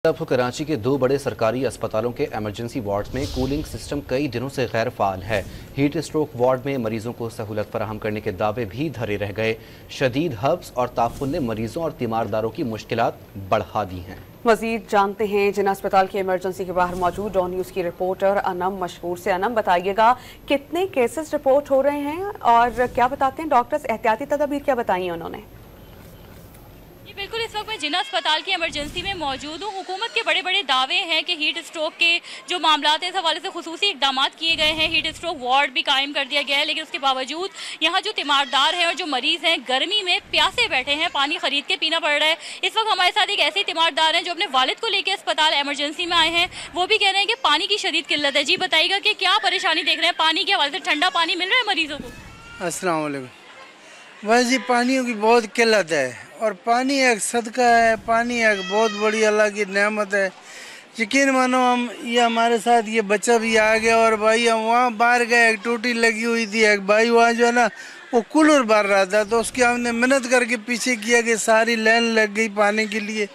अब कराची के दो बड़े सरकारी अस्पतालों के इमरजेंसी वार्ड्स में कूलिंग सिस्टम कई दिनों से गैर फाल है। हीट स्ट्रोक वार्ड में मरीजों को सहूलत फराहम करने के दावे भी धरे रह गए। शदीद हब्स और ताफुन ने मरीजों और तीमारदारों की मुश्किलात बढ़ा दी हैं। मजीद जानते हैं जिन अस्पताल की इमरजेंसी के बाहर मौजूद डॉन न्यूज़ की रिपोर्टर अनम मशहूर से। अनम, बताइएगा कितने केसेस रिपोर्ट हो रहे हैं और क्या बताते हैं डॉक्टर्स, एहतियाती तदाबीर क्या बताई हैं उन्होंने? बिल्कुल, इस वक्त मैं जिन्ना अस्पताल की इमरजेंसी में मौजूद हूँ। हुकूमत के बड़े बड़े दावे हैं कि हीट स्ट्रोक के जो मामलात हैं इस हवाले से खुसूसी इकदाम किए गए हैं। हीट स्ट्रोक वार्ड भी कायम कर दिया गया है, लेकिन उसके बावजूद यहाँ जो तीमारदार हैं और जो मरीज़ हैं गर्मी में प्यासे बैठे हैं, पानी खरीद के पीना पड़ रहा है। इस वक्त हमारे साथ एक ऐसे तीमारदार हैं जो अपने वालिद को लेकर अस्पताल इमरजेंसी में आए हैं। वो भी कह रहे हैं कि पानी की शदीद किल्लत है। जी बताइएगा कि क्या परेशानी देख रहे हैं पानी के हवाले से? ठंडा पानी मिल रहा है मरीजों को? अस्सलाम वालेकुम। बस जी, पानियों की बहुत किल्लत है और पानी एक सदका है, पानी एक बहुत बड़ी अल्लाह की नेमत है। यकीन मानो हम ये हमारे साथ ये बच्चा भी आ गया और भाई हम वहाँ बाहर गए, एक टूटी लगी हुई थी, एक भाई वहाँ जो है ना वो कूलर भर रहा था, तो उसकी हमने मेहनत करके पीछे किया कि सारी लाइन लग गई पानी के लिए।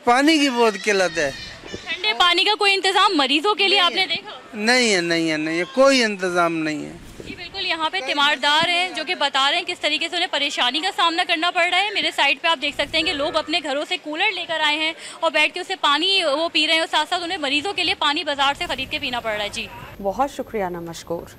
पानी की बहुत किल्लत है। ठंडे पानी का कोई इंतजाम मरीजों के लिए आपने देखा? नहीं है, कोई इंतजाम नहीं है। जी बिल्कुल, यहाँ पे तीमारदार हैं जो कि बता रहे हैं किस तरीके से उन्हें परेशानी का सामना करना पड़ रहा है। मेरे साइड पे आप देख सकते हैं कि लोग अपने घरों से कूलर लेकर आए हैं और बैठ के उससे पानी वो पी रहे हैं और साथ साथ उन्हें मरीजों के लिए पानी बाजार से खरीद के पीना पड़ रहा है। जी बहुत शुक्रिया ना मशकूर।